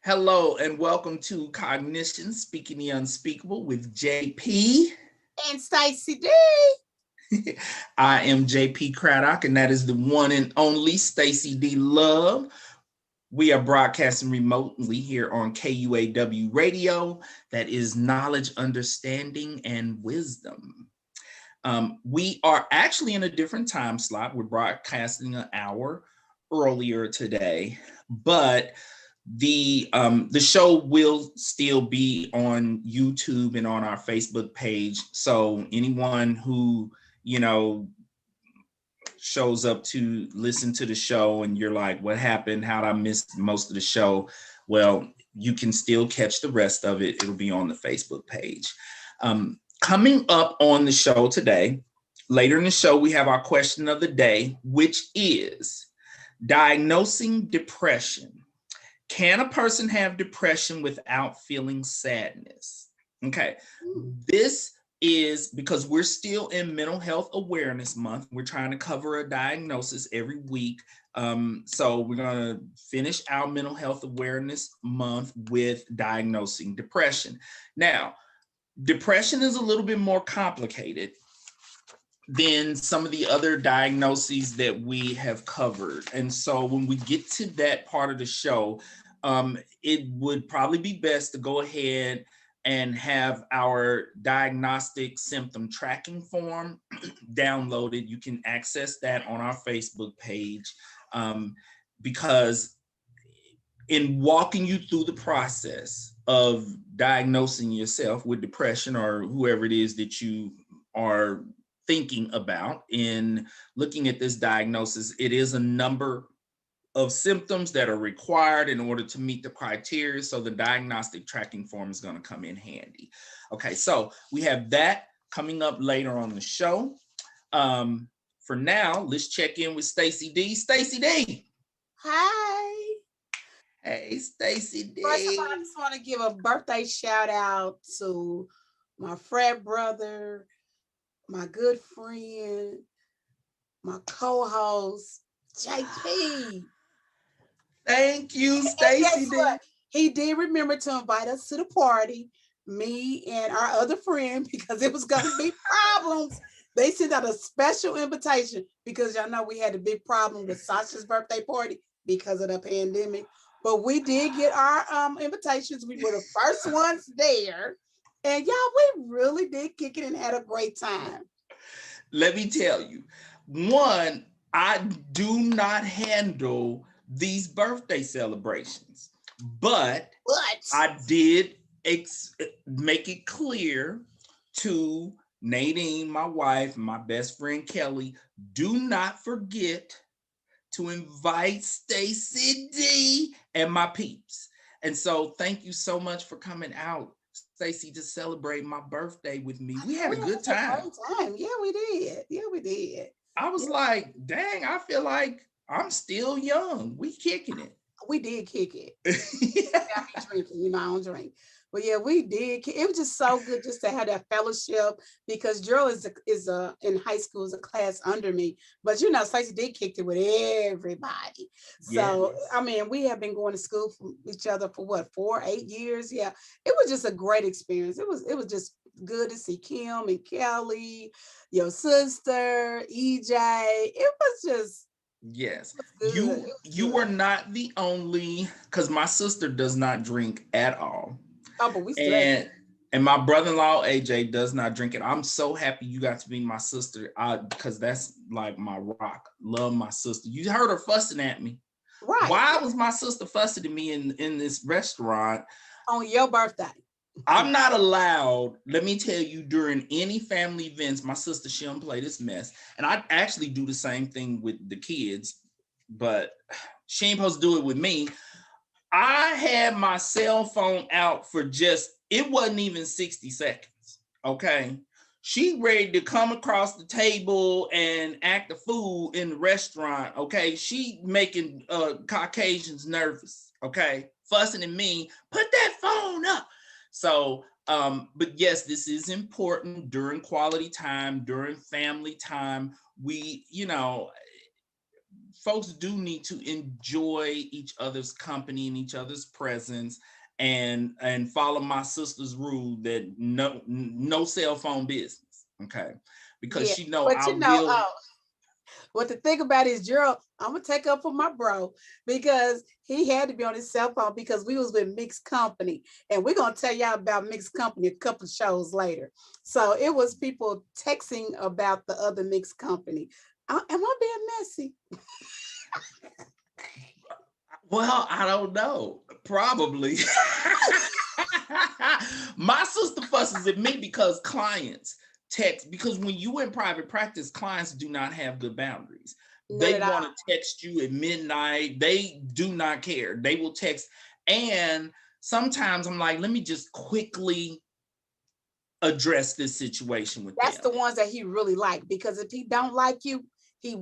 Hello and welcome to Cognitions, Speaking the Unspeakable with JP. And Stacy D. I am JP Craddock, and that is the one and only Stacy D. Love. We are broadcasting remotely here on KUAW Radio. That is knowledge, understanding, and wisdom. We are actually in a different time slot. We're broadcasting an hour earlier today, but the show will still be on YouTube and on our Facebook page. So anyone who shows up to listen to the show and you're like, what happened? How'd I miss most of the show? Well, you can still catch the rest of it. It'll be on the Facebook page. Coming up on the show today, later in the show, we have our question of the day, which is diagnosing depression. Can a person have depression without feeling sadness? Okay, this is because we're still in Mental Health Awareness Month. We're trying to cover a diagnosis every week. So we're going to finish our Mental Health Awareness Month with diagnosing depression. Now, depression is a little bit more complicated than some of the other diagnoses that we have covered. And so when we get to that part of the show, it would probably be best to go ahead and have our diagnostic symptom tracking form downloaded. You can access that on our Facebook page, because in walking you through the process of diagnosing yourself with depression or whoever it is that you are thinking about in looking at this diagnosis, it is a number of symptoms that are required in order to meet the criteria. So the diagnostic tracking form is going to come in handy. Okay, so we have that coming up later on the show. For now, let's check in with Stacy D. Stacy D. Hi. Hey, Stacy D. First of all, I just want to give a birthday shout out to my frat brother, my good friend, my co-host, JP. Thank you, Stacy D. He did remember to invite us to the party, me and our other friend, because it was going to be problems. They sent out a special invitation because y'all know we had a big problem with Sasha's birthday party because of the pandemic. But we did get our invitations. We were the first ones there. And y'all, we really did kick it and had a great time. Let me tell you, one, I do not handle these birthday celebrations, but I did make it clear to Nadine, my wife, and my best friend Kelly, do not forget to invite Stacy D and my peeps. And so thank you so much for coming out, Stacy, to celebrate my birthday with me. We had a good time. Yeah, we did. I was like, dang, I feel like I'm still young. We kicking it. We did kick it. Yeah. I be drinking, I don't drink. But yeah, we did. It was just so good just to have that fellowship because Gerald is in high school, is a class under me. But Stacey did kicked it with everybody. So yes. I mean, we have been going to school from each other for what, 8 years? Yeah, it was just a great experience. It was just good to see Kim and Kelly, your sister, EJ. It was just. Yes, you were not the only, because my sister does not drink at all. Oh, but we still and my brother-in-law AJ does not drink it. I'm so happy you got to be my sister, because that's like my rock. Love my sister. You heard her fussing at me. Right. Why was my sister fussing at me in this restaurant on your birthday? I'm not allowed, let me tell you, during any family events, my sister, she don't play this mess. And I actually do the same thing with the kids, but she ain't supposed to do it with me. I had my cell phone out for it wasn't even 60 seconds, okay? She ready to come across the table and act a fool in the restaurant, okay? She making Caucasians nervous, okay? Fussing at me, put that phone up. So, but yes, this is important during quality time, during family time. We, folks do need to enjoy each other's company and each other's presence, and follow my sister's rule that no cell phone business. Okay, because Yeah, she know but I'll deal. what the thing about is, Gerald, I'm gonna take up for my bro because he had to be on his cell phone because we was with mixed company, and we're gonna tell y'all about mixed company a couple of shows later. So it was people texting about the other mixed company. Am I being messy? Well, I don't know. Probably. My sister fusses at me because clients text, because when you in private practice, clients do not have good boundaries. They want to text you at midnight. They do not care. They will text. And sometimes I'm like, let me just quickly address this situation with That's them. the ones that he really liked, because if he don't like you, he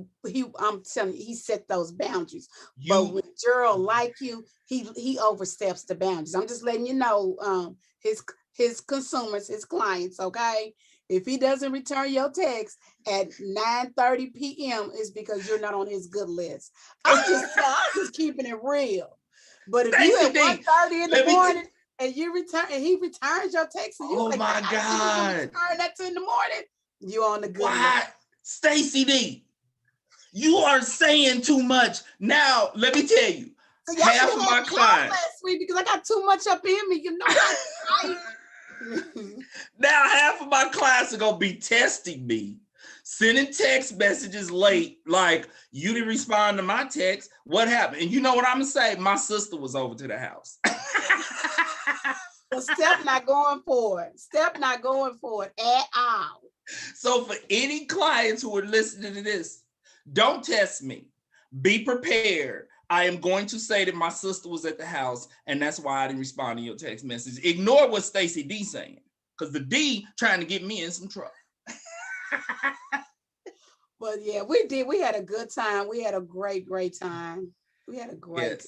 I'm telling you, he set those boundaries. But when Gerald like you, he oversteps the boundaries. I'm just letting you know, his consumers, his clients, okay? If he doesn't return your text at 9:30 p.m., it's because you're not on his good list. I'm just keeping it real. But if you at 1:30 in the morning and you return and he returns your text, and you oh my God, return that in the morning, you on the good list. Stacy D, you are saying too much. Now, let me tell you, so half of my clients last week because I got too much up in me, you know. Now half of my clients are gonna be testing me, sending text messages late, like, you didn't respond to my text. What happened? And you know what I'm gonna say? My sister was over to the house. Well, Steph not going for it. Steph not going for it at all. So for any clients who are listening to this, don't test me. Be prepared. I am going to say that my sister was at the house, and that's why I didn't respond to your text message. Ignore what Stacy D saying, because the D trying to get me in some trouble. But yeah, we did. We had a good time. We had a great time. We had a great time.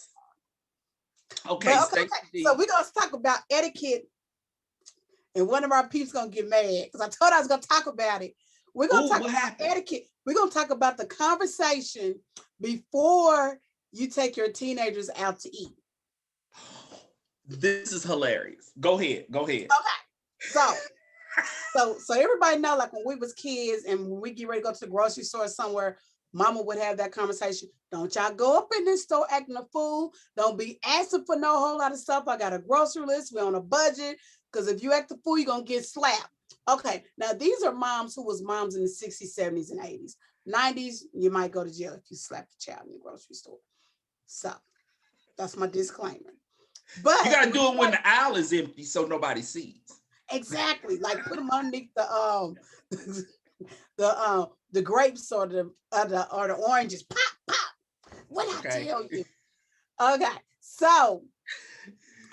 Okay, okay. So we're gonna talk about etiquette, and one of our peeps gonna get mad because I told I was gonna talk about it. We're gonna talk about etiquette. We're gonna talk about the conversation before you take your teenagers out to eat. This is hilarious. Go ahead. Okay. So everybody know, like when we was kids and when we get ready to go to the grocery store somewhere, mama would have that conversation. Don't y'all go up in this store acting a fool. Don't be asking for no whole lot of stuff. I got a grocery list. We're on a budget. Because if you act a fool, you're going to get slapped. Okay. Now, these are moms who was moms in the 60s, 70s, and 80s. 90s, you might go to jail if you slap the child in the grocery store. So that's my disclaimer. But you got to do it when the aisle is empty so nobody sees. Exactly. Like put them underneath the grapes or the oranges. Pop, pop. What I tell you? Okay. So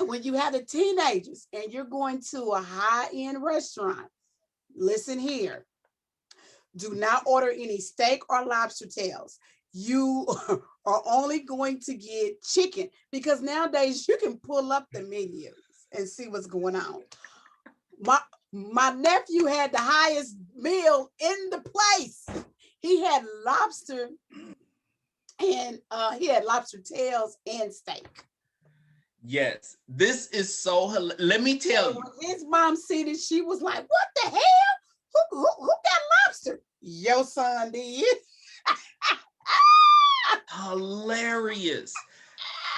when you have the teenagers and you're going to a high-end restaurant, listen here. Do not order any steak or lobster tails. You are only going to get chicken, because nowadays you can pull up the menus and see what's going on. My nephew had the highest meal in the place. He had lobster, and he had lobster tails and steak. Yes, this is so hilarious. Let me tell you. When his mom seen it, she was like, "What the hell? Who got lobster?" Your son did. Hilarious.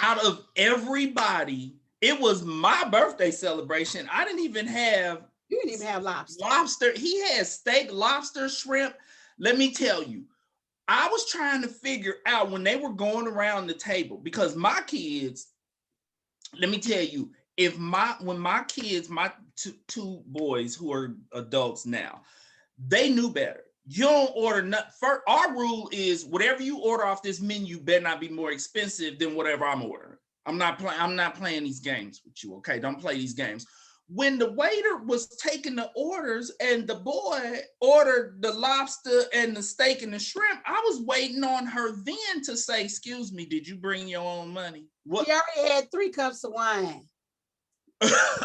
Out of everybody, it was my birthday celebration. I didn't even have. You didn't even have lobster. Lobster. He had steak, lobster, shrimp. Let me tell you, I was trying to figure out when they were going around the table, because my kids, let me tell you, when my kids, my two boys who are adults now, they knew better. You don't order nothing. Our rule is whatever you order off this menu better not be more expensive than whatever I'm ordering. I'm not playing these games with you. Okay, don't play these games. When the waiter was taking the orders and the boy ordered the lobster and the steak and the shrimp, I was waiting on her then to say, "Excuse me, did you bring your own money?" What? She already had 3 cups of wine.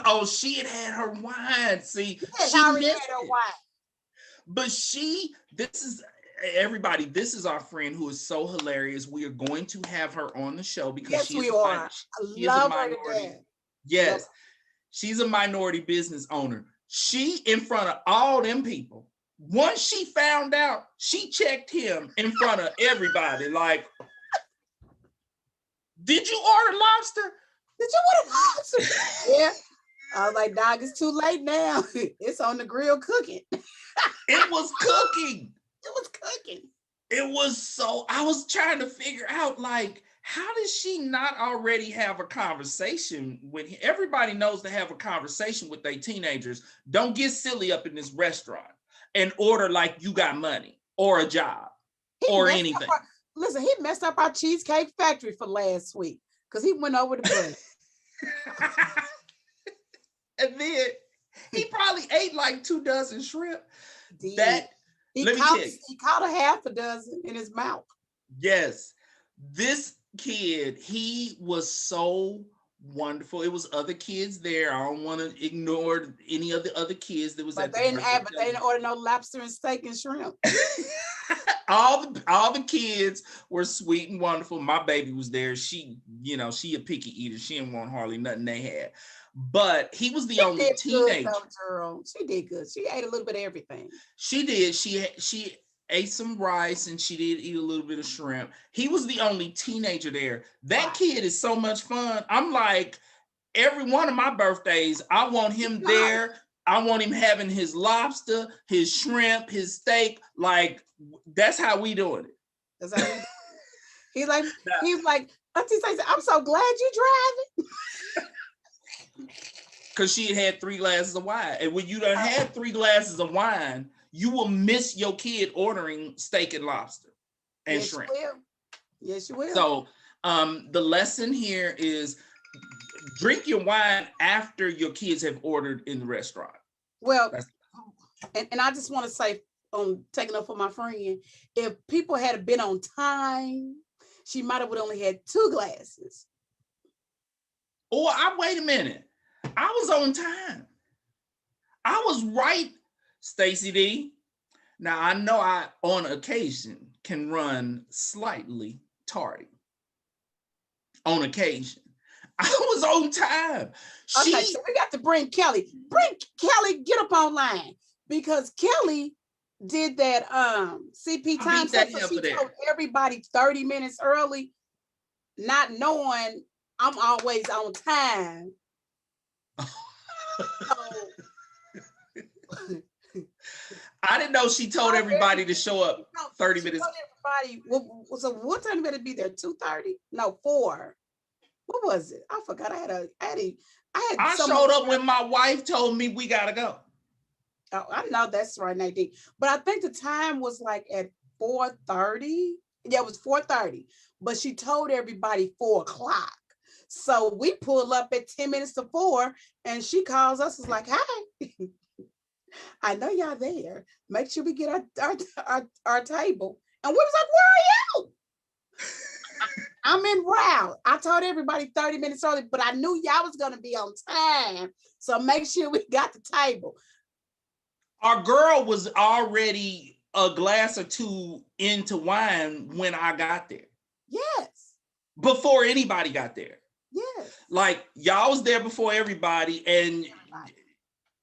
Oh, she had her wine. See, she already had her wine. But this is, everybody, this is our friend who is so hilarious. We are going to have her on the show because Yes, we are. I love her to death. Yes, she's a minority business owner. She, in front of all them people, once she found out, she checked him in front of everybody. Like, did you order lobster? Did you order lobster? Yeah. I was like, dog, it's too late now. It's on the grill cooking. It was cooking. It was cooking. It was so, I was trying to figure out, like, how does she not already have a conversation with him? Everybody knows to have a conversation with their teenagers. Don't get silly up in this restaurant and order like you got money or a job or anything. Listen, he messed up our Cheesecake Factory for last week because he went over the budget. And then he probably ate like 2 dozen shrimp. He caught a half a dozen in his mouth. Yes. This kid, he was so wonderful. It was other kids there. I don't want to ignore any of the other kids that was but they didn't order no lobster and steak and shrimp. all the kids were sweet and wonderful. My baby was there. She a picky eater. She didn't want hardly nothing they had. But he was the only teenager. Girl. She did good. She ate a little bit of everything. She did. She ate some rice and she did eat a little bit of shrimp. He was the only teenager there. That kid is so much fun. I'm like, every one of my birthdays, I want him there. I want him having his lobster, his shrimp, his steak. Like, that's how we doing it. That's how he's like, Auntie Stacy, I'm so glad you driving. Because she had 3 glasses of wine. And when you done had 3 glasses of wine, you will miss your kid ordering steak and lobster and shrimp. Yes, you will. So the lesson here is drink your wine after your kids have ordered in the restaurant. Well, and I just want to say, taking up for my friend, if people had been on time, she might have only had 2 glasses. Or wait a minute. I was on time. I was right, Stacy D. Now, I know I, on occasion, can run slightly tardy. On occasion. I was on time. Okay, so we got to bring Kelly. Bring Kelly, get up online. Because Kelly did that CP time. So she told everybody 30 minutes early, not knowing I'm always on time. I didn't know she told everybody to show up 30 minutes. So what time did it be there? 2:30? No, 4. What was it? I forgot. I showed up when my wife told me we gotta go. Oh, I know that's right, Nadine. But I think the time was like at 4:30. Yeah, it was 4:30. But she told everybody 4 o'clock. So we pull up at 10 minutes to 4, and she calls us. Is like, "Hi, I know y'all there. Make sure we get our table." And we was like, "Where are you?" I'm in route. I told everybody 30 minutes early, but I knew y'all was gonna be on time. So make sure we got the table. Our girl was already a glass or 2 into wine when I got there. Yes. Before anybody got there. Yes. Like, y'all was there before everybody, and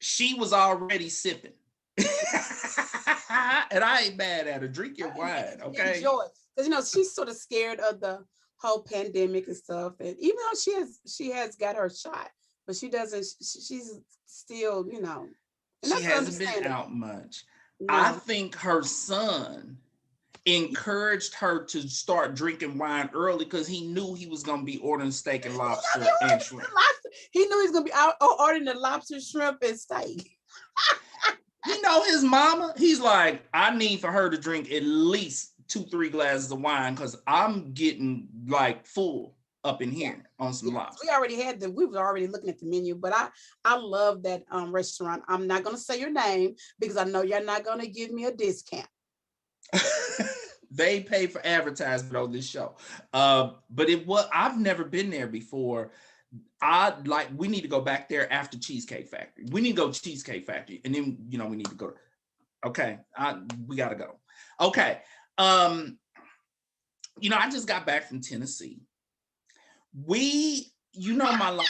she was already sipping. And I ain't mad at her. Drink your wine, okay? Enjoy. Because she's sort of scared of the whole pandemic and stuff. And even though she has got her shot, but she doesn't. She's still, And she hasn't been out much. No. I think her son encouraged her to start drinking wine early because he knew he was going to be ordering steak and lobster and shrimp. He knew he was going to be ordering the lobster, shrimp, and steak. His mama, he's like, I need for her to drink at least 2-3 glasses of wine because I'm getting like full up in here on some lobster. We were already looking at the menu, but I love that restaurant. I'm not going to say your name because I know you're not going to give me a discount. They pay for advertisement on this show. But I've never been there before. We need to go back there after Cheesecake Factory. We need to go to Cheesecake Factory, and then we need to go. Okay, we gotta go. Okay. You know, I just got back from Tennessee. My life,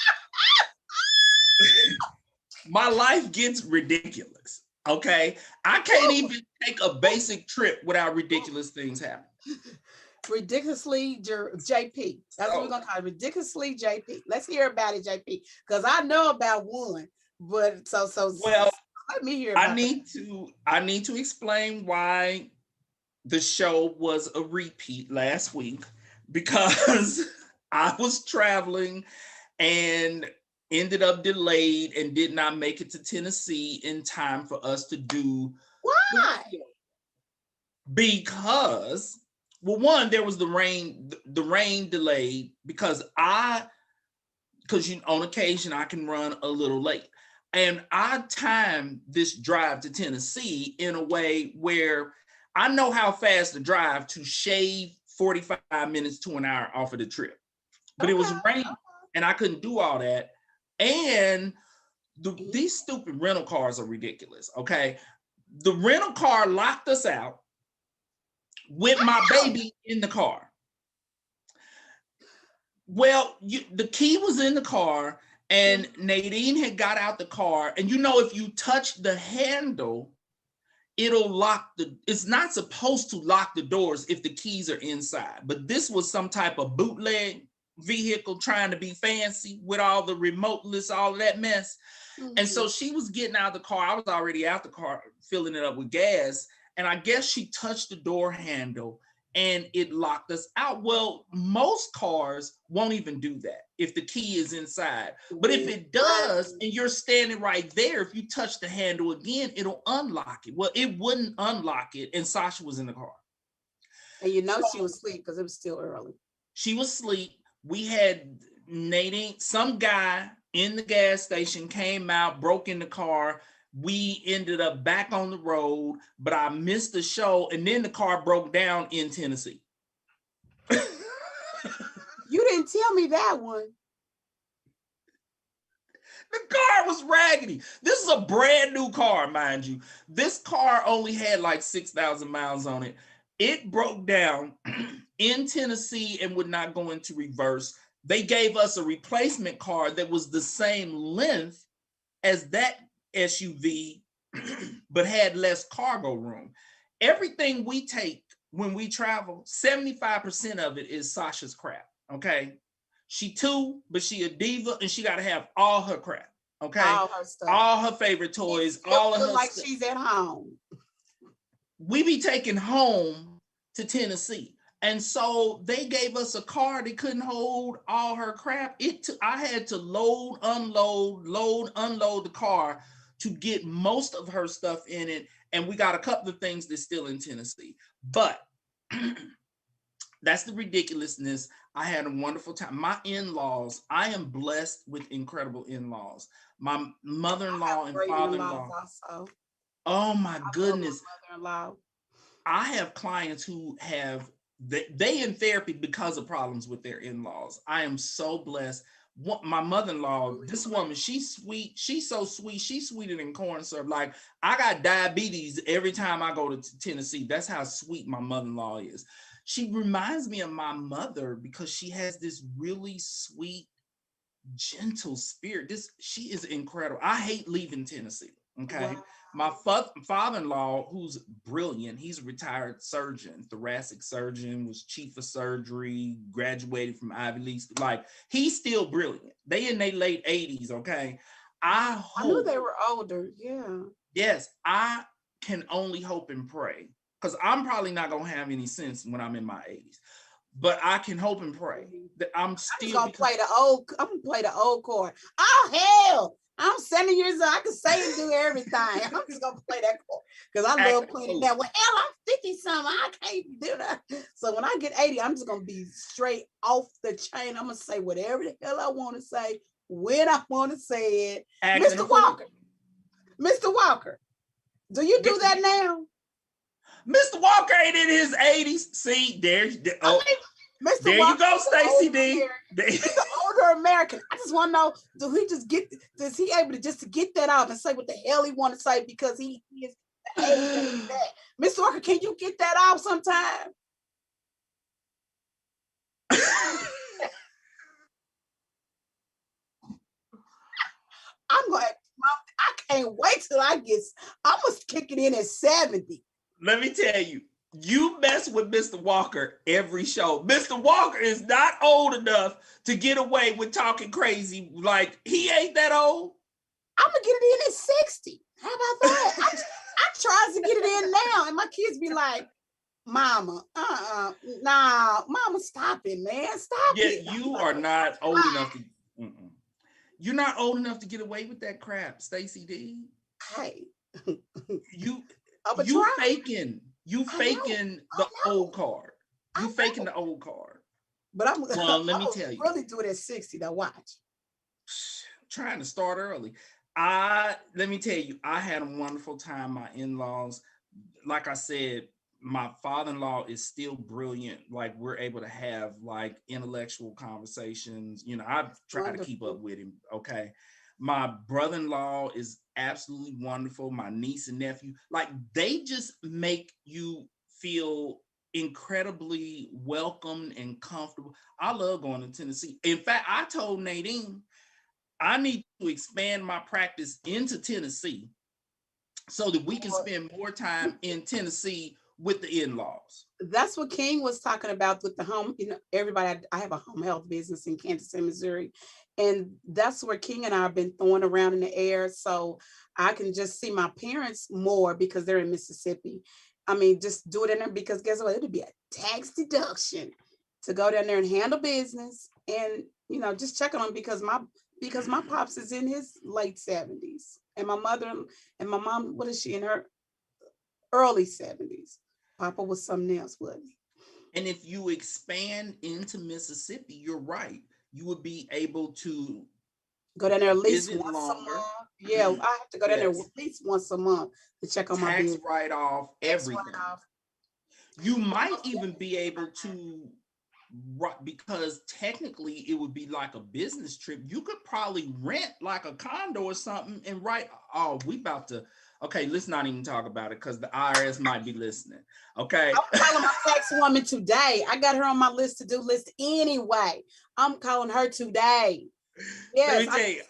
my life gets ridiculous. Okay. I can't even take a basic trip without ridiculous things happening. Ridiculously JP. That's what we're gonna call it. Ridiculously JP. Let's hear about it, JP. Because I know about one, but so well, let me hear about I need to explain why the show was a repeat last week, because I was traveling and ended up delayed and did not make it to Tennessee in time for us to do. Why? Because, well, one, there was the rain delayed because on occasion I can run a little late. And I timed this drive to Tennessee in a way where I know how fast to drive to shave 45 minutes to an hour off of the trip. But it was raining and I couldn't do all that. And these stupid rental cars are ridiculous, okay? The rental car locked us out with my baby in the car. Well, the key was in the car, and Nadine had got out the car. And you know, if you touch the handle, it'll lock it's not supposed to lock the doors if the keys are inside. But this was some type of bootleg vehicle trying to be fancy with all the remoteless, all of that mess. And so she was getting out of the car. I was already out the car, filling it up with gas. And I guess she touched the door handle and it locked us out. Well, most cars won't even do that if the key is inside. But if it does, and you're standing right there, if you touch the handle again, it'll unlock it. Well, it wouldn't unlock it, and Sasha was in the car. And you know she was asleep because it was still early. She was asleep. We had Nadine, some guy in the gas station came out, broke in the car. We ended up back on the road, but I missed the show, and then the car broke down in Tennessee. You didn't tell me that one. The car was raggedy. This is a brand new car, mind you. This car only had like 6,000 miles on it. It broke down in Tennessee and would not go into reverse. They gave us a replacement car that was the same length as that SUV, but had less cargo room. Everything we take when we travel, 75% of it is Sasha's crap, okay? She too, but she a diva and she got to have all her crap, okay? All her stuff. All her favorite toys, all of her like stuff. She's at home. We be taking home to Tennessee. And so they gave us a car that couldn't hold all her crap. I had to load, unload the car to get most of her stuff in it. And we got a couple of things that's still in Tennessee. But that's the ridiculousness. I had a wonderful time. My in-laws, I am blessed with incredible in-laws. My mother-in-law and father-in-law. Oh my goodness. Mother-in-law. I have clients who have, they in therapy because of problems with their in-laws. I am so blessed. My mother-in-law, this woman, she's sweet. She's so sweet. She's sweeter than corn syrup. Like, I got diabetes every time I go to Tennessee. That's how sweet my mother-in-law is. She reminds me of my mother because she has this really sweet, gentle spirit. She is incredible. I hate leaving Tennessee. Okay. Wow. My father-in-law, who's brilliant, he's a retired surgeon, thoracic surgeon, was chief of surgery, graduated from Ivy League. Like, he's still brilliant. They in their late 80s, okay? I knew they were older, yeah. Yes, I can only hope and pray, because I'm probably not going to have any sense when I'm in my 80s. But I can hope and pray that I'm gonna play the old chord. Oh, hell! I'm 70 years old. I can say and do everything. I'm just gonna play that chord because I love playing that. Well, hell, I'm 50 something. I can't do that. So when I get 80, I'm just gonna be straight off the chain. I'm gonna say whatever the hell I want to say when I want to say it. Mr. Walker, do you do that now? Mr. Walker ain't in his 80s. See, there you go, Stacy D. He's an older American. I just want to know, does he able to just get that out and say what the hell he want to say because he is Mr. Walker, can you get that off sometime? I'm like, I can't wait till I gonna kick it in at 70. Let me tell you, you mess with Mr. Walker every show. Mr. Walker is not old enough to get away with talking crazy. Like, he ain't that old. I'm gonna get it in at 60. How about that? I try to get it in now, and my kids be like, Mama, nah, Mama, stop it, man, stop it. You are not old enough to. You're not old enough to get away with that crap, Stacy D. Hey, you faking the old card. You faking the old card. But let me tell you, really do it at 60. Now watch. Trying to start early. Let me tell you, I had a wonderful time. My in-laws, like I said, my father-in-law is still brilliant. Like, we're able to have like intellectual conversations. You know, I try to keep up with him. Okay. My brother-in-law is absolutely wonderful. My niece and nephew, like, they just make you feel incredibly welcome and comfortable. I love going to Tennessee. In fact, I told Nadine I need to expand my practice into Tennessee so that we can spend more time in Tennessee with the in-laws. That's what King was talking about with the home. You know, everybody, I have a home health business in Kansas City, Missouri. And that's where King and I have been throwing around in the air. So I can just see my parents more because they're in Mississippi. I mean, just do it in there because guess what? It'll be a tax deduction to go down there and handle business and, you know, just check on them because my pops is in his late 70s and my mother and my mom, what is she, in her early 70s? Papa was something else, wasn't he? And if you expand into Mississippi, you're right. You would be able to go down there at least once a month. Yeah, I have to go down there at least once a month to check on my tax write-off, everything. You might even be able to, because technically it would be like a business trip. You could probably rent like a condo or something and write, we about to, okay, let's not even talk about it because the IRS might be listening. Okay. I'm calling my tax woman today. I got her on my to-do list anyway. I'm calling her today. Yes, I rent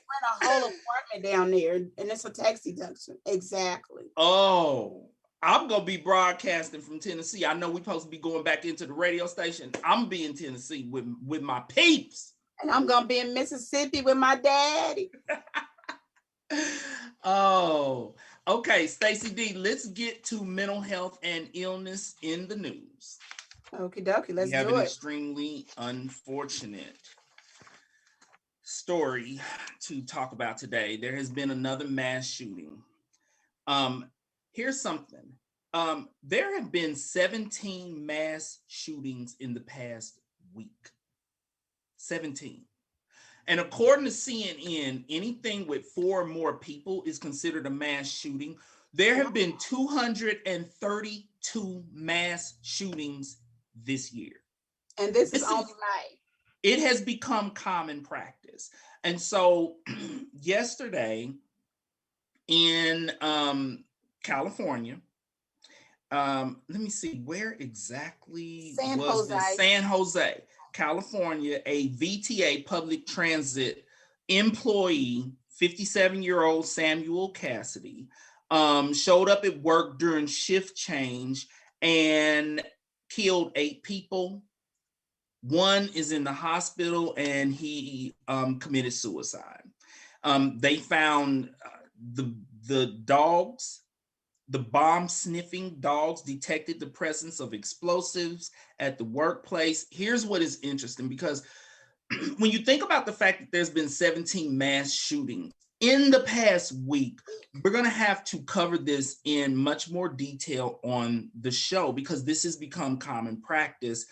a whole apartment down there and it's a tax deduction. Exactly. Oh, I'm going to be broadcasting from Tennessee. I know we're supposed to be going back into the radio station. I'm going to be in Tennessee with my peeps. And I'm going to be in Mississippi with my daddy. Oh, okay. Stacy D, let's get to mental health and illness in the news. Okie dokie, let's do it. We have an extremely unfortunate story to talk about today. There has been another mass shooting. Here's something. There have been 17 mass shootings in the past week. 17. And according to CNN, anything with 4 or more people is considered a mass shooting. There have been 232 mass shootings this year. And this is only May. It has become common practice. And so yesterday in California, let me see, where exactly was this? San Jose, California, a VTA public transit employee, 57-year-old Samuel Cassidy, showed up at work during shift change and killed 8 people. 1 is in the hospital and he committed suicide. They found the dogs. The bomb-sniffing dogs detected the presence of explosives at the workplace. Here's what is interesting, because when you think about the fact that there's been 17 mass shootings in the past week, we're going to have to cover this in much more detail on the show because this has become common practice.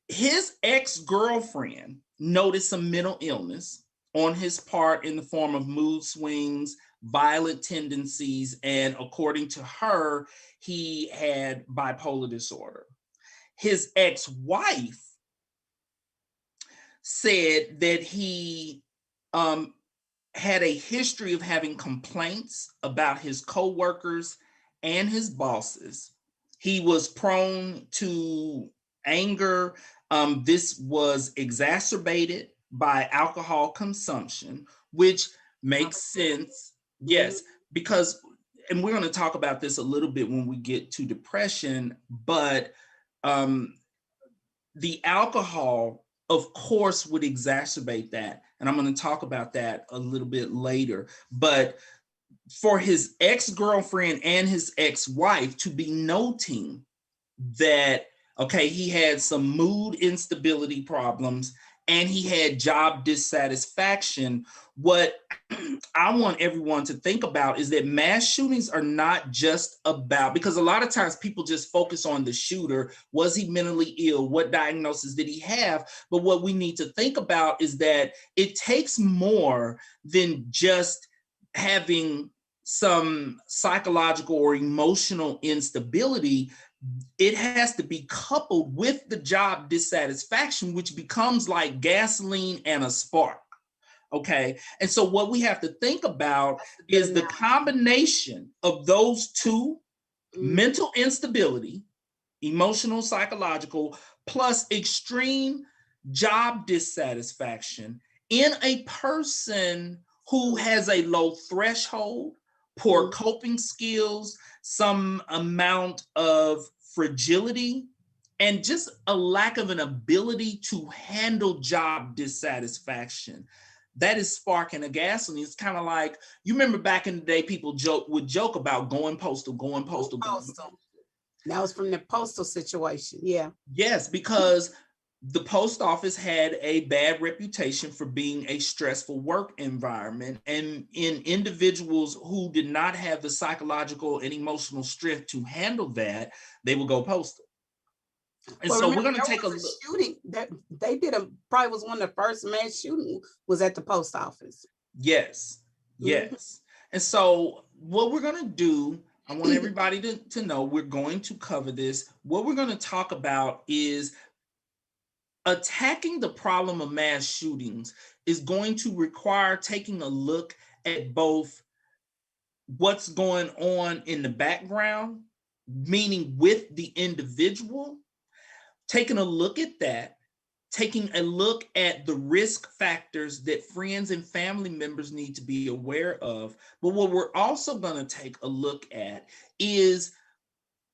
His ex-girlfriend noticed some mental illness on his part in the form of mood swings, violent tendencies, and according to her, he had bipolar disorder. His ex-wife said that he had a history of having complaints about his co-workers and his bosses. He was prone to anger. This was exacerbated by alcohol consumption, which makes sense. Yes, because, and we're going to talk about this a little bit when we get to depression, but the alcohol, of course, would exacerbate that. And I'm going to talk about that a little bit later. But for his ex-girlfriend and his ex-wife to be noting that, okay, he had some mood instability problems and he had job dissatisfaction. What I want everyone to think about is that mass shootings are not just about, because a lot of times people just focus on the shooter. Was he mentally ill? What diagnosis did he have? But what we need to think about is that it takes more than just having some psychological or emotional instability. It has to be coupled with the job dissatisfaction, which becomes like gasoline and a spark. Okay. And so what we have to think about is the combination of those two: mental instability, emotional, psychological, plus extreme job dissatisfaction in a person who has a low threshold, poor coping skills, some amount of fragility, and just a lack of an ability to handle job dissatisfaction. That is sparking a gasoline. It's kind of like, you remember back in the day, people would joke about going postal, going postal, going postal. That was from the postal situation. Yeah. Yes, because the post office had a bad reputation for being a stressful work environment. And in individuals who did not have the psychological and emotional strength to handle that, they would go postal. And so we're going to take a look. Shooting that they did probably was one of the first mass shooting was at the post office. Yes, yes. And so what we're going to do, I want everybody to know we're going to cover this. What we're going to talk about is attacking the problem of mass shootings is going to require taking a look at both what's going on in the background, meaning with the individual, taking a look at that, taking a look at the risk factors that friends and family members need to be aware of. But what we're also going to take a look at is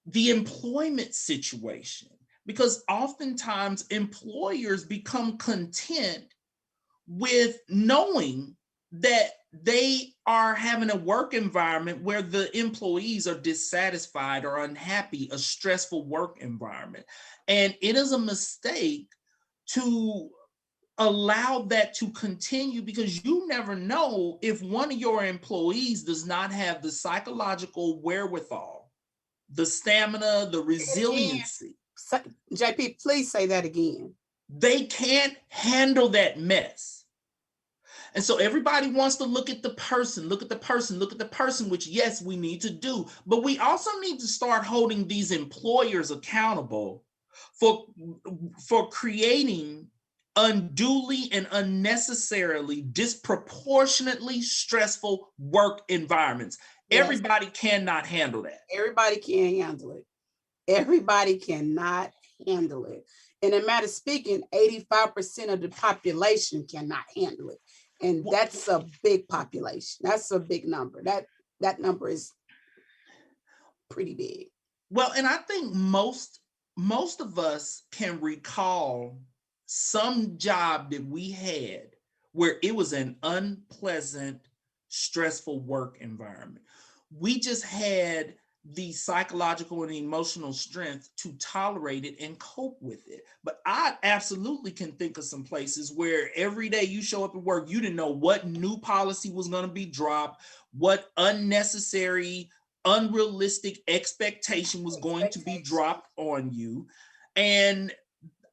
the employment situation, because oftentimes employers become content with knowing that they are having a work environment where the employees are dissatisfied or unhappy, a stressful work environment. And it is a mistake to allow that to continue, because you never know if one of your employees does not have the psychological wherewithal, the stamina, the resiliency. JP, please say that again. They can't handle that mess. And so everybody wants to look at the person, look at the person, look at the person, which yes, we need to do. But we also need to start holding these employers accountable for creating unduly and unnecessarily disproportionately stressful work environments. Yes. Everybody cannot handle that. Everybody can't handle it. Everybody cannot handle it. And in matter of speaking, 85% of the population cannot handle it. And that's a big population. That's a big number. That number is pretty big. Well, and I think most of us can recall some job that we had where it was an unpleasant, stressful work environment. We just had the psychological and emotional strength to tolerate it and cope with it. But I absolutely can think of some places where every day you show up at work, you didn't know what new policy was going to be dropped, what unnecessary, unrealistic expectation was going to be dropped on you. And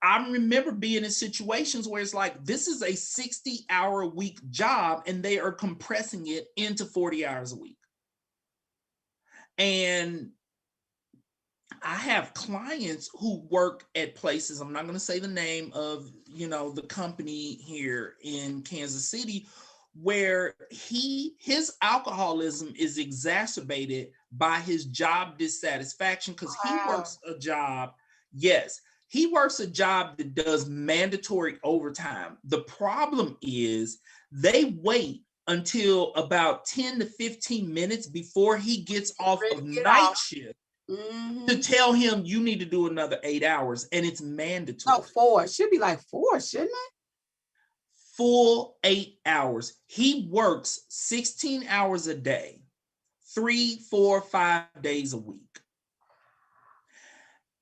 I remember being in situations where it's like, this is a 60-hour-a-week job and they are compressing it into 40 hours a week. And I have clients who work at places, I'm not going to say the name of, the company here in Kansas City, where his alcoholism is exacerbated by his job dissatisfaction because he works a job. Yes, he works a job that does mandatory overtime. The problem is they wait until about 10 to 15 minutes before he gets off of night shift to tell him you need to do another 8 hours, and it's mandatory. No, 4. It should be like 4, shouldn't it? Full 8 hours. He works 16 hours a day, 3, 4, 5 days a week.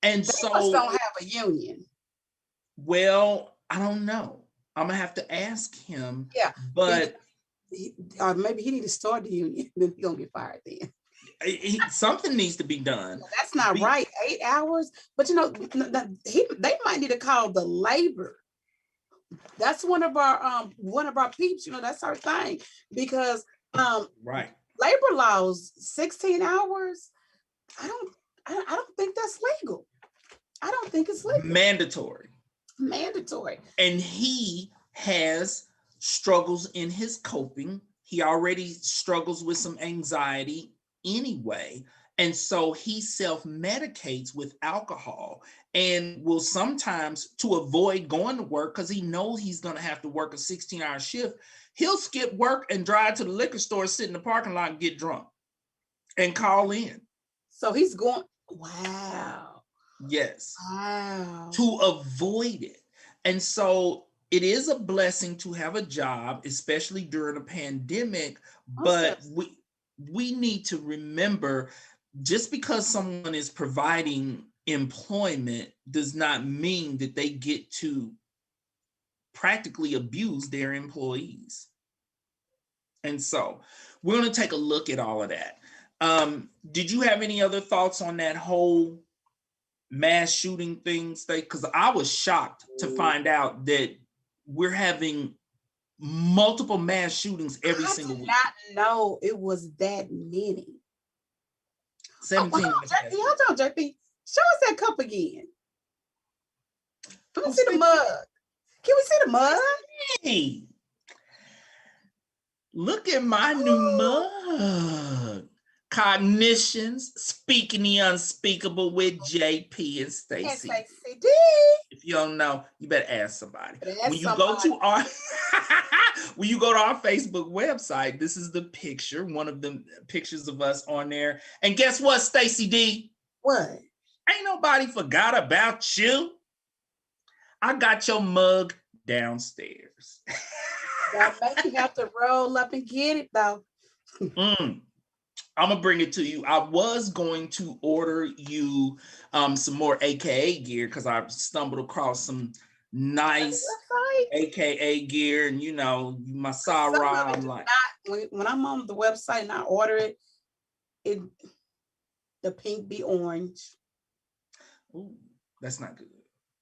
And they so don't have a union. Well, I don't know. I'm gonna have to ask him. Yeah, but or maybe he need to start the union. Then he's gonna get fired then. Something needs to be done. That's not right. 8 hours, but you know, they might need to call the labor. That's one of our peeps. You know, that's our thing because right. Labor laws 16 hours. I don't think that's legal. I don't think it's legal. Mandatory. And he has struggles in his coping. He already struggles with some anxiety anyway. And so he self-medicates with alcohol and will sometimes, to avoid going to work, because he knows he's going to have to work a 16-hour shift, he'll skip work and drive to the liquor store, sit in the parking lot and get drunk and call in. So he's going, wow. Yes. Wow. To avoid it. And so it is a blessing to have a job, especially during a pandemic, but we need to remember, just because someone is providing employment does not mean that they get to practically abuse their employees. And so we're going to take a look at all of that. Did you have any other thoughts on that whole mass shooting thing, Stacy? Because I was shocked to find out that we're having multiple mass shootings every single week. I did not know it was that many. 17. Hold on, JP. Show us that cup again. Let me see the mug. Can we see the mug? Hey, look at my new mug. Cognitions, speaking the unspeakable with JP and Stacy. If you don't know, you better ask somebody. When you go to our Facebook website, this is the picture, one of the pictures of us on there. And guess what, Stacy D? What? Ain't nobody forgot about you. I got your mug downstairs. Y'all make you have to roll up and get it though. I'm gonna bring it to you. I was going to order you some more AKA gear because I stumbled across some nice AKA gear, and you know, my Sarah. I'm like, when I'm on the website and I order it, the pink be orange. Ooh, that's not good.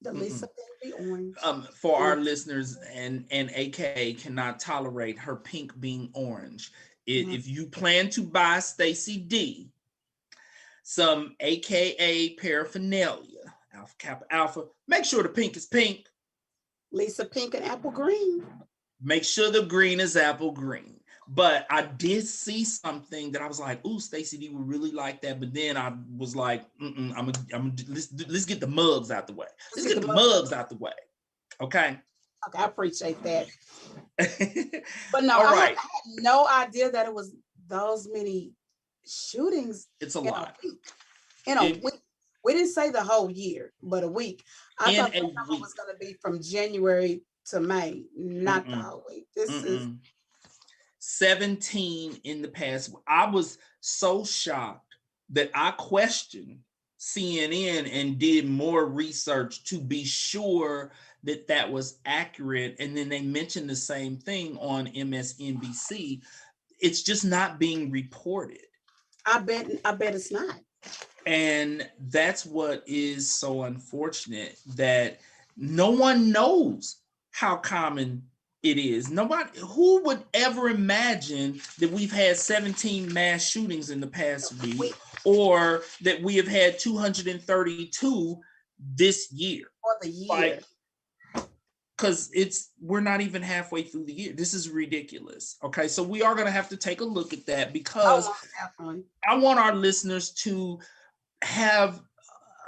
The Lisa pink be orange. For our listeners, and AKA cannot tolerate her pink being orange. If you plan to buy Stacy D some AKA paraphernalia, Alpha Kappa Alpha, make sure the pink is pink. Lisa pink and apple green. Make sure the green is apple green. But I did see something that I was like, ooh, Stacy D would really like that. But then I was like, let's get the mugs out the way. Let's get the mugs out the way. Okay. Okay, I appreciate that. But no, I had no idea that it was those many shootings. It's a lot. In a week. We didn't say the whole year, but a week. I thought it was going to be from January to May, not the whole week. This is 17 in the past. I was so shocked that I questioned CNN and did more research to be sure that that was accurate. And then they mentioned the same thing on MSNBC. It's just not being reported. I bet it's not. And that's what is so unfortunate, that no one knows how common it is. Nobody, who would ever imagine that we've had 17 mass shootings in the past week, or that we have had 232 this year? For the year. Like, because we're not even halfway through the year. This is ridiculous. Okay, so we are going to have to take a look at that, because I want our listeners to have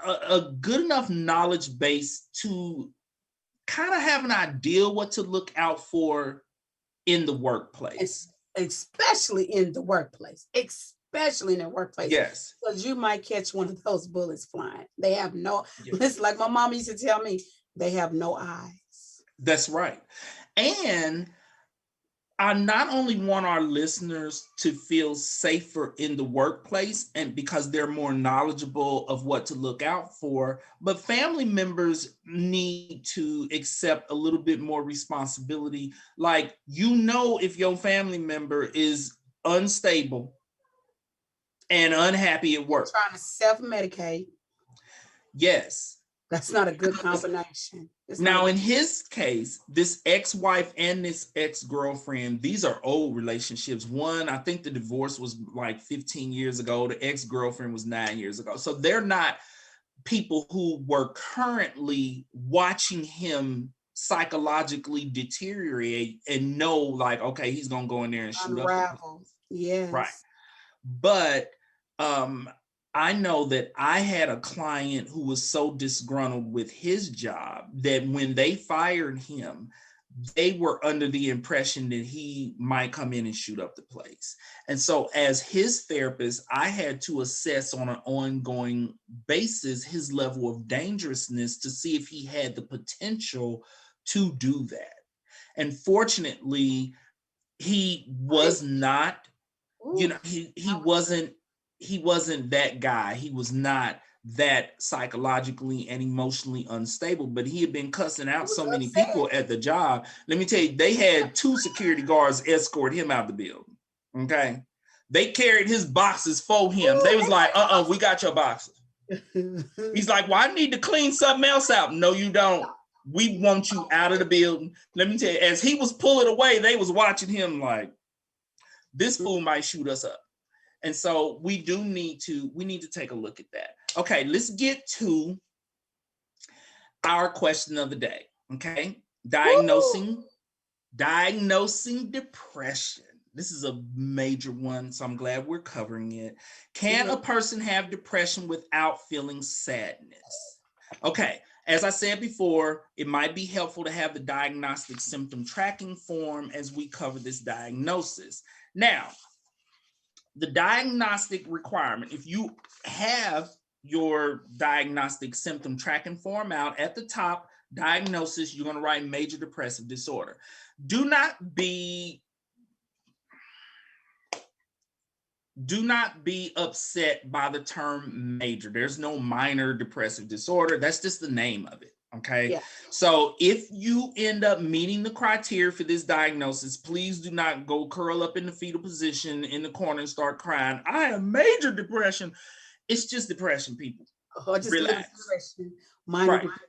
a good enough knowledge base to kind of have an idea what to look out for in the workplace. Especially in the workplace. Especially in the workplace. Yes. Because you might catch one of those bullets flying. They have no, Yes. Listen, like my mom used to tell me, they have no eyes. That's right. And I not only want our listeners to feel safer in the workplace, and because they're more knowledgeable of what to look out for, but family members need to accept a little bit more responsibility. Like, if your family member is unstable and unhappy at work, trying to self-medicate. Yes. That's not a good combination. Now, in his case, this ex-wife and this ex-girlfriend, these are old relationships. One, I think the divorce was like 15 years ago. The ex-girlfriend was 9 years ago. So they're not people who were currently watching him psychologically deteriorate and know, like, okay, he's going to go in there and shoot up. Yes. Right. But I know that I had a client who was so disgruntled with his job that when they fired him, they were under the impression that he might come in and shoot up the place. And so as his therapist, I had to assess on an ongoing basis his level of dangerousness to see if he had the potential to do that. And fortunately, he was not, he wasn't that guy. He was not that psychologically and emotionally unstable, but he had been cussing out so many people at the job. Let me tell you, they had 2 security guards escort him out the building. Okay. They carried his boxes for him. They was like, we got your boxes. He's like, well, I need to clean something else out. No, you don't. We want you out of the building. Let me tell you, as he was pulling away, they was watching him like, this fool might shoot us up. And so we need to take a look at that. Okay, let's get to our question of the day. Okay, diagnosing depression. This is a major one, so I'm glad we're covering it. Can a person have depression without feeling sadness? Okay, as I said before, it might be helpful to have the diagnostic symptom tracking form as we cover this diagnosis. Now, the diagnostic requirement, if you have your diagnostic symptom tracking form out at the top, diagnosis, you're going to write major depressive disorder. Do not be upset by the term major. There's no minor depressive disorder. That's just the name of it. Okay. Yeah. So if you end up meeting the criteria for this diagnosis, please do not go curl up in the fetal position in the corner and start crying. I have major depression. It's just depression, people. Relax. Depression. Minor depression.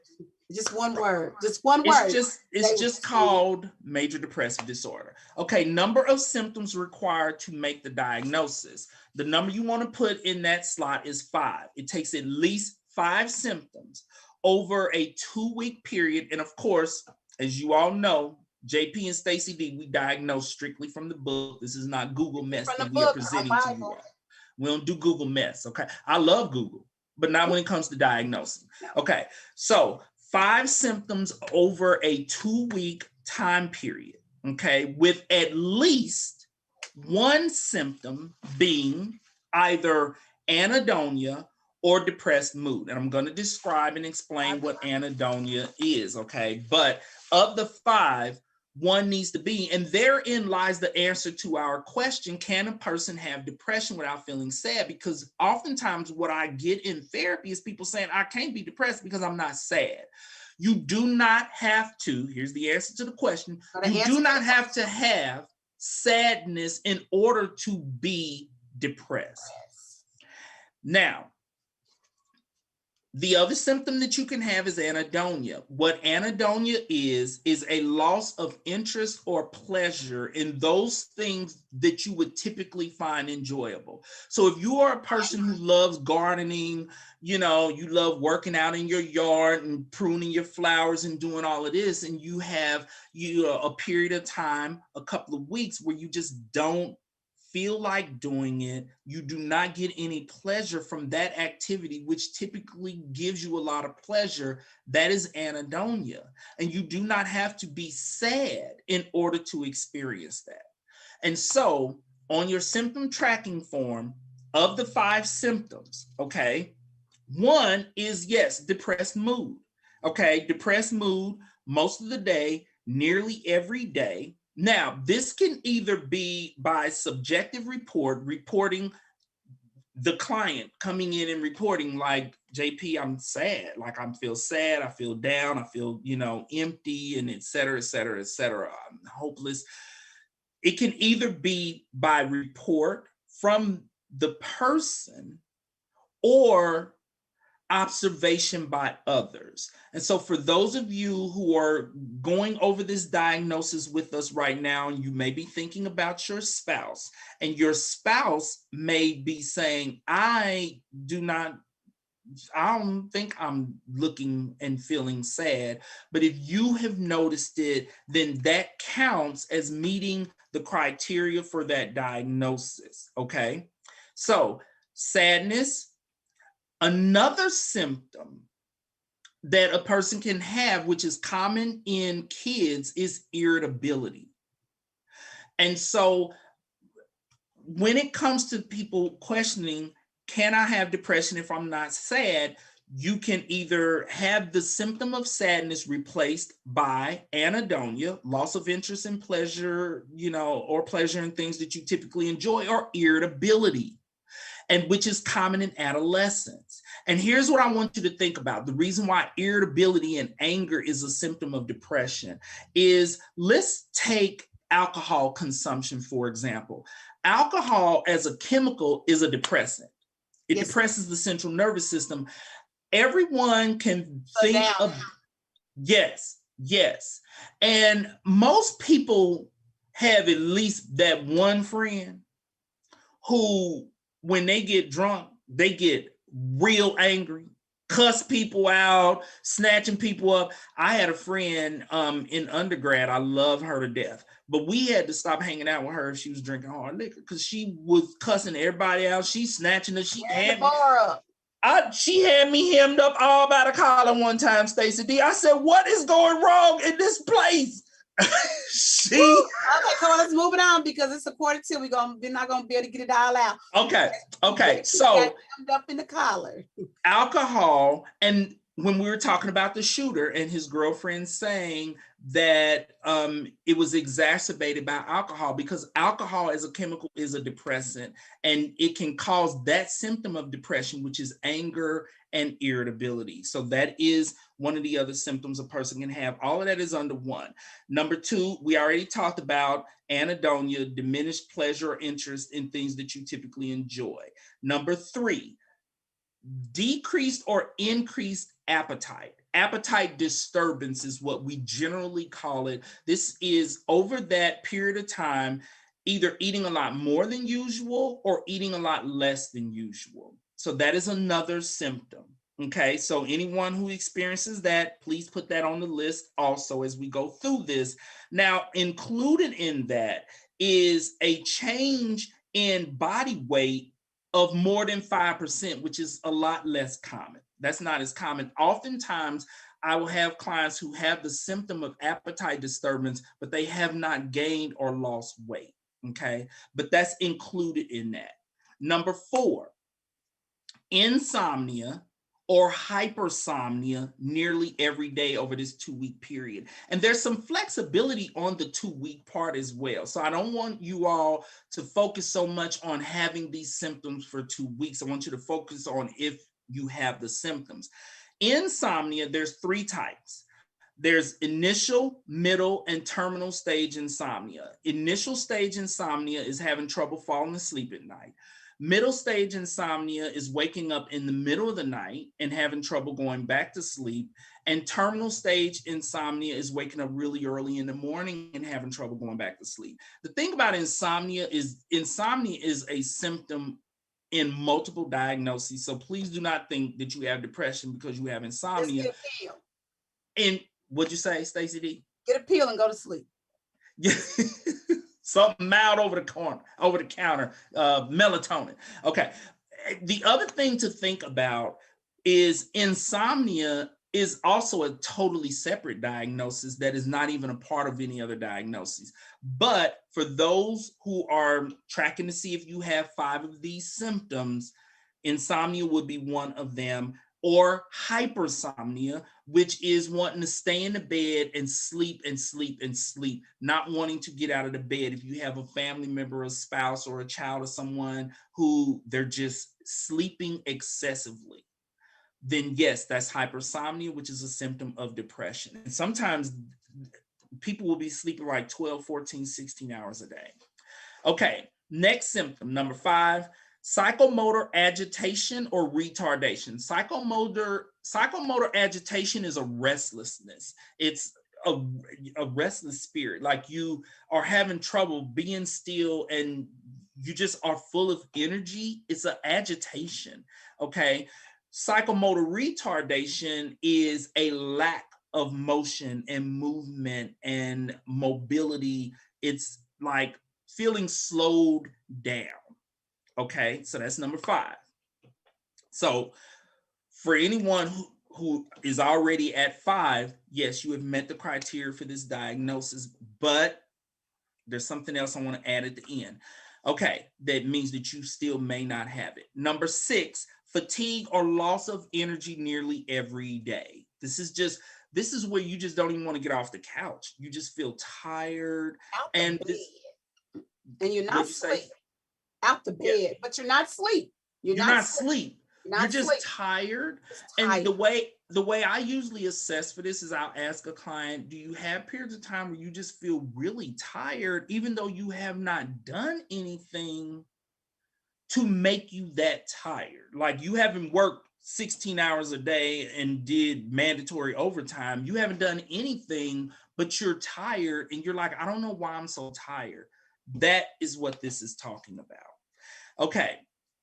Just one word. Just one word. It's just called major depressive disorder. Okay. Number of symptoms required to make the diagnosis. The number you want to put in that slot is 5. It takes at least 5 symptoms over a 2-week period. And of course, as you all know, JP and Stacy D, we diagnose strictly from the book. This is not Google mess that we are presenting to you all. We don't do Google mess, okay? I love Google, but not when it comes to diagnosing. Okay, so 5 symptoms over a 2-week time period, okay, with at least 1 symptom being either anadonia or depressed mood. And I'm going to describe and explain what anadonia is, okay? But of the 5, 1 needs to be, and therein lies the answer to our question, can a person have depression without feeling sad? Because oftentimes what I get in therapy is people saying, I can't be depressed because I'm not sad. You do not have to, here's the answer to the question, you do not have to have sadness in order to be depressed. Now, The other symptom that you can have is anadonia. What anadonia is a loss of interest or pleasure in those things that you would typically find enjoyable. So if you are a person who loves gardening, you know, you love working out in your yard and pruning your flowers and doing all of this, and you have a period of time, a couple of weeks where you just don't feel like doing it, you do not get any pleasure from that activity, which typically gives you a lot of pleasure, that is anadonia. And you do not have to be sad in order to experience that. And so on your symptom tracking form, of the 5 symptoms, okay, one is, yes, depressed mood. Okay, depressed mood most of the day, nearly every day. Now, this can either be by subjective reporting the client coming in and reporting like, JP, I'm sad. Like I feel sad, I feel down, I feel, empty, and et cetera, et cetera, et cetera. I'm hopeless. It can either be by report from the person or observation by others. And so for those of you who are going over this diagnosis with us right now, and you may be thinking about your spouse, and your spouse may be saying, I don't think I'm looking and feeling sad. But if you have noticed it, then that counts as meeting the criteria for that diagnosis. Okay. So sadness. Another symptom that a person can have, which is common in kids, is irritability. And so when it comes to people questioning, can I have depression if I'm not sad? You can either have the symptom of sadness replaced by anadonia, loss of interest and pleasure, or pleasure in things that you typically enjoy, or irritability, and which is common in adolescence. And here's what I want you to think about. The reason why irritability and anger is a symptom of depression is, let's take alcohol consumption, for example. Alcohol as a chemical is a depressant. It depresses the central nervous system. Everyone can think of, yes. And most people have at least that one friend who, when they get drunk, they get real angry, cuss people out, snatching people up. I had a friend in undergrad. I love her to death, but we had to stop hanging out with her if she was drinking hard liquor, because she was cussing everybody out. She's snatching her. She had me hemmed up all by the collar one time, Stacy D. I said, what is going wrong in this place? Okay, come on, let's move it on, because it's 1:45. We're not gonna be able to get it all out. Okay. So up in the collar. Alcohol, and when we were talking about the shooter and his girlfriend saying that it was exacerbated by alcohol, because alcohol as a chemical is a depressant, and it can cause that symptom of depression, which is anger and irritability. So that is one of the other symptoms a person can have. All of that is under one. Number 2, we already talked about anadonia, diminished pleasure or interest in things that you typically enjoy. Number 3, decreased or increased appetite. Appetite disturbance is what we generally call it. This is over that period of time, either eating a lot more than usual or eating a lot less than usual. So that is another symptom. Okay, so anyone who experiences that, please put that on the list also as we go through this. Now, included in that is a change in body weight of more than 5%, which is a lot less common. That's not as common. Oftentimes, I will have clients who have the symptom of appetite disturbance, but they have not gained or lost weight. Okay, but that's included in that. Number 4, insomnia or hypersomnia nearly every day over this 2-week period. And there's some flexibility on the 2-week part as well. So I don't want you all to focus so much on having these symptoms for 2 weeks. I want you to focus on if you have the symptoms. Insomnia, there's 3 types. There's initial, middle, and terminal stage insomnia. Initial stage insomnia is having trouble falling asleep at night. Middle stage insomnia is waking up in the middle of the night and having trouble going back to sleep. And terminal stage insomnia is waking up really early in the morning and having trouble going back to sleep. The thing about insomnia is a symptom in multiple diagnoses. So please do not think that you have depression because you have insomnia. Just get a pill. And what'd you say, Stacy D? Get a pill and go to sleep. Yeah. Something mild over the counter, melatonin. Okay. The other thing to think about is insomnia is also a totally separate diagnosis that is not even a part of any other diagnosis. But for those who are tracking to see if you have 5 of these symptoms, insomnia would be one of them, or hypersomnia, which is wanting to stay in the bed and sleep and sleep and sleep, not wanting to get out of the bed. If you have a family member, a spouse, or a child, or someone who they're just sleeping excessively, then yes, that's hypersomnia, which is a symptom of depression. And sometimes people will be sleeping like 12, 14, 16 hours a day. Okay, next symptom, number 5, psychomotor agitation or retardation. Psychomotor agitation is a restlessness. It's a restless spirit, like you are having trouble being still and you just are full of energy. It's an agitation, okay? Psychomotor retardation is a lack of motion and movement and mobility. It's like feeling slowed down. Okay, so that's number 5. So for anyone who is already at 5, yes, you have met the criteria for this diagnosis, but there's something else I want to add at the end. Okay, that means that you still may not have it. Number 6, fatigue or loss of energy nearly every day. This is where you just don't even want to get off the couch. You just feel tired. And you're not asleep. Out the bed, yeah. But you're not asleep. You're not asleep. You're just tired. And the way I usually assess for this is I'll ask a client, do you have periods of time where you just feel really tired, even though you have not done anything to make you that tired? Like you haven't worked 16 hours a day and did mandatory overtime. You haven't done anything, but you're tired and you're like, I don't know why I'm so tired. That is what this is talking about. Okay,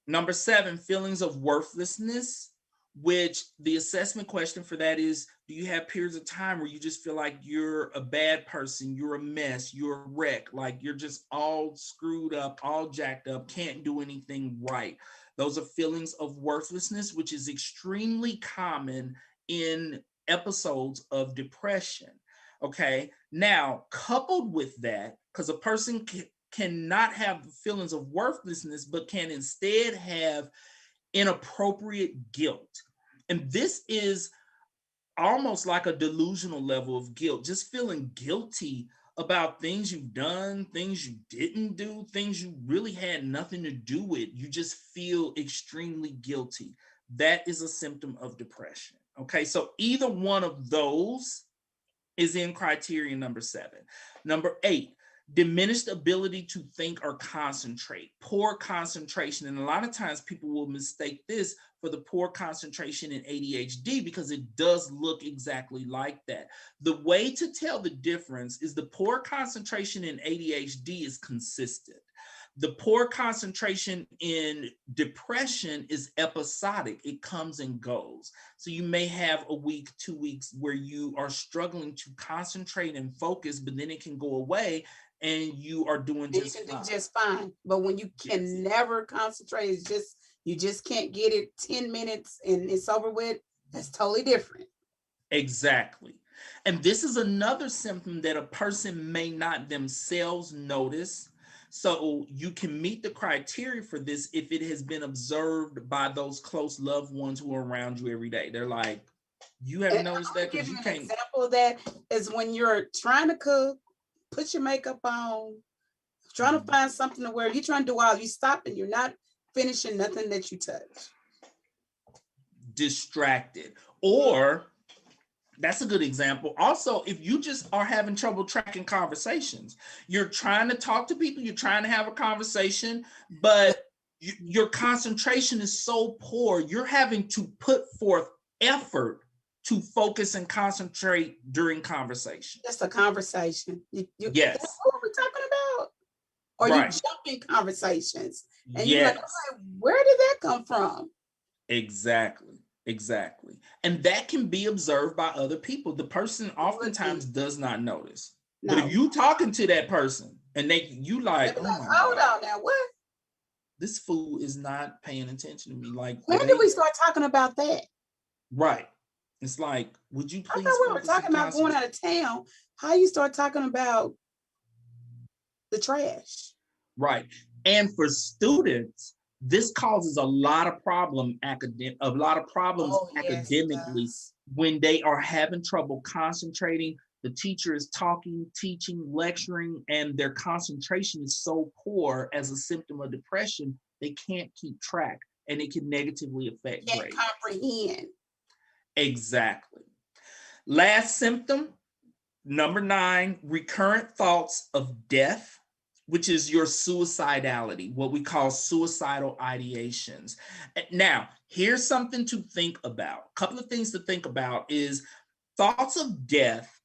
number 7, feelings of worthlessness, which the assessment question for that is, do you have periods of time where you just feel like you're a bad person, you're a mess, you're a wreck, like you're just all screwed up, all jacked up, can't do anything right? Those are feelings of worthlessness, which is extremely common in episodes of depression. Okay, now coupled with that, because a person cannot have feelings of worthlessness, but can instead have inappropriate guilt. And this is almost like a delusional level of guilt, just feeling guilty about things you've done, things you didn't do, things you really had nothing to do with. You just feel extremely guilty. That is a symptom of depression. Okay, so either one of those is in criteria number 7. Number 8, diminished ability to think or concentrate, poor concentration. And a lot of times people will mistake this for the poor concentration in ADHD because it does look exactly like that. The way to tell the difference is the poor concentration in ADHD is consistent. The poor concentration in depression is episodic. It comes and goes. So you may have a week, 2 weeks where you are struggling to concentrate and focus, but then it can go away and you are doing just fine. You can do just fine. But when you can never concentrate, it's just, you just can't get it 10 minutes and it's over with, that's totally different. Exactly. And this is another symptom that a person may not themselves notice. So you can meet the criteria for this if it has been observed by those close loved ones who are around you every day. They're like, you haven't noticed that because you can't. An example of that is when you're trying to cook, put your makeup on, trying to find something to wear. You're trying to do all, you stop and you're not finishing nothing that you touch. Distracted. Or that's a good example. Also, if you just are having trouble tracking conversations, you're trying to talk to people, you're trying to have a conversation, but your concentration is so poor, you're having to put forth effort to focus and concentrate during conversation. Just a conversation. Yes. That's what we're talking about. Or you Right. jump in conversations and you're Yes. like, where did that come from? Exactly. And that can be observed by other people. The person oftentimes does not notice. No. But if you talking to that person and you like, oh my hold God, on now, what? This fool is not paying attention to me. Like, when did we start talking about that? Right. It's like, would you please? I thought we were talking about going out of town. How you start talking about the trash? Right. And for students, this causes a lot of problems academically when they are having trouble concentrating. The teacher is talking, teaching, lecturing, and their concentration is so poor as a symptom of depression, they can't keep track, and it can negatively affect grades. Can't comprehend. Exactly. Last symptom, number 9, recurrent thoughts of death, which is your suicidality, what we call suicidal ideations. Now, here's something to think about. A couple of things to think about is thoughts of death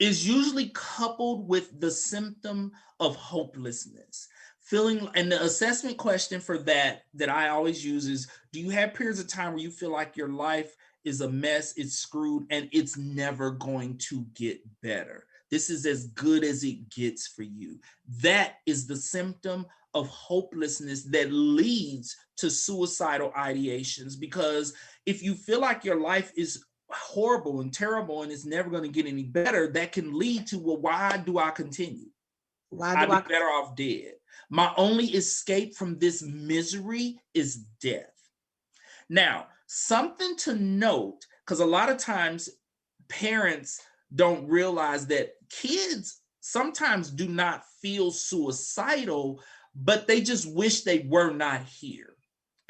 is usually coupled with the symptom of hopelessness. And the assessment question for that I always use is, do you have periods of time where you feel like your life is a mess, it's screwed, and it's never going to get better? This is as good as it gets for you. That is the symptom of hopelessness that leads to suicidal ideations, because if you feel like your life is horrible and terrible and it's never going to get any better, that can lead to, well, why do I continue? I'd be better off dead. My only escape from this misery is death. Now, something to note, because a lot of times parents don't realize that kids sometimes do not feel suicidal, but they just wish they were not here.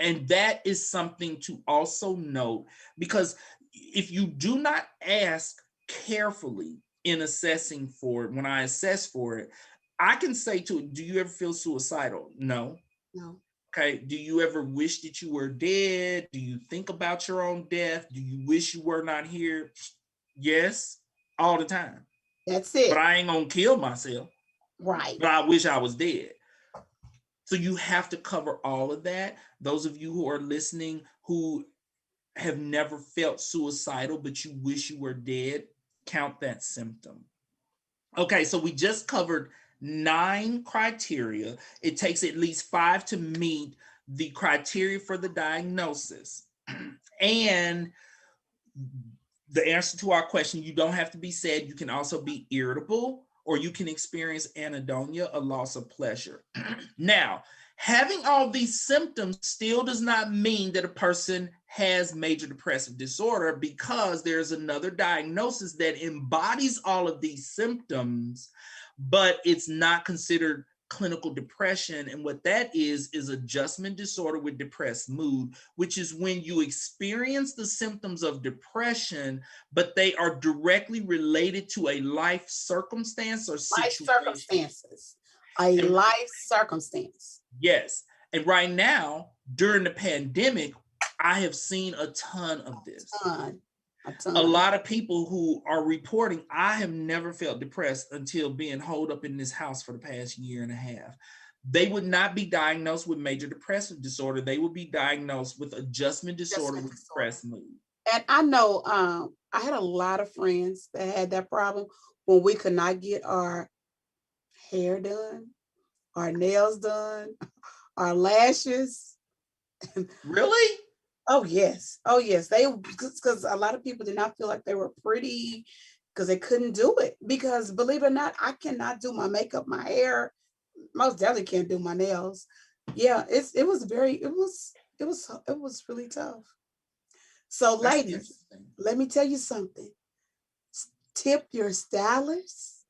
And that is something to also note, because if you do not ask carefully in assessing for it, when I assess for it, I can say to it, do you ever feel suicidal? No. Okay. Do you ever wish that you were dead? Do you think about your own death? Do you wish you were not here? Yes, all the time. That's it. But I ain't gonna kill myself. Right. But I wish I was dead. So you have to cover all of that. Those of you who are listening who have never felt suicidal, but you wish you were dead, count that symptom. Okay, so we just covered 9 criteria. It takes at least 5 to meet the criteria for the diagnosis. And the answer to our question, you don't have to be sad. You can also be irritable, or you can experience anadonia, a loss of pleasure. Now, having all these symptoms still does not mean that a person has major depressive disorder, because there's another diagnosis that embodies all of these symptoms, but it's not considered clinical depression. And what that is adjustment disorder with depressed mood, which is when you experience the symptoms of depression, but they are directly related to a life circumstance or situation. Life circumstance. Yes. And right now, during the pandemic, I have seen a ton of this. A lot of people who are reporting, I have never felt depressed until being holed up in this house for the past year and a half. They would not be diagnosed with major depressive disorder. They would be diagnosed with adjustment disorder with depressed mood. And I know I had a lot of friends that had that problem when we could not get our hair done, our nails done, our lashes. Really? Oh yes. They, because a lot of people did not feel like they were pretty because they couldn't do it. Because believe it or not, I cannot do my makeup, my hair. Most definitely can't do my nails. Yeah, it was really tough. So ladies, let me tell you something. Tip your stylist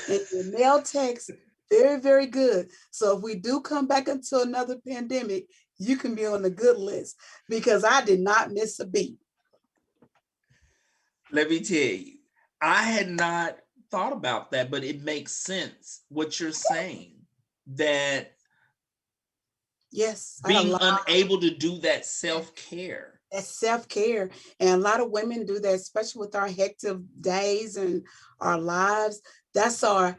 and your nail techs very, very good. So if we do come back into another pandemic, you can be on the good list, because I did not miss a beat. Let me tell you, I had not thought about that, but it makes sense what you're saying, that Yes. Being unable to do that self-care. That's self-care. And a lot of women do that, especially with our hectic days and our lives. That's our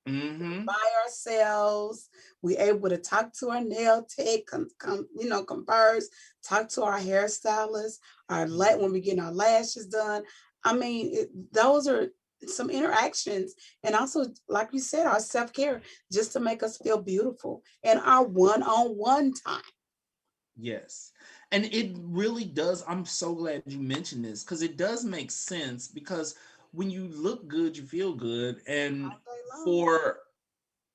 by ourselves. We're able to talk to our nail tech, converse, talk to our hairstylist, when we get our lashes done. I mean, those are some interactions, and also, like you said, our self-care, just to make us feel beautiful, and our one-on-one time. Yes. And it really does. I'm so glad you mentioned this, because it does make sense, because when you look good, you feel good. And for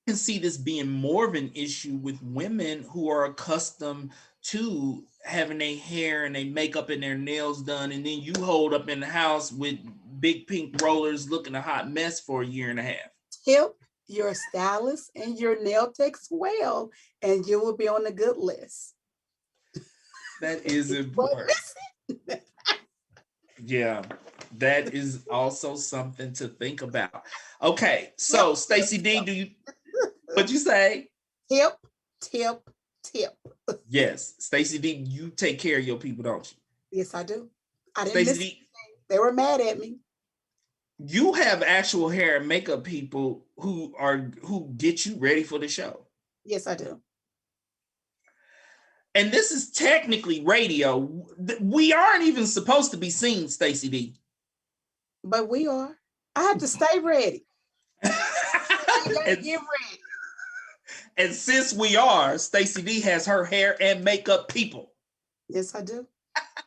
I can see this being more of an issue with women who are accustomed to having their hair and their makeup and their nails done, and then you hold up in the house with big pink rollers looking a hot mess for a year and a half. Tip your stylist and your nail techs well, and you will be on the good list. That is important. Yeah, that is also something to think about. Okay, so Stacy D, what'd you say? Tip. Yes, Stacy D, you take care of your people, don't you? Yes, I do. I didn't miss D, they were mad at me. You have actual hair and makeup people who get you ready for the show. Yes, I do. And this is technically radio. We aren't even supposed to be seen, Stacy D. But we are. I have to stay ready. Get ready. And since we are, Stacy D has her hair and makeup people. Yes, I do.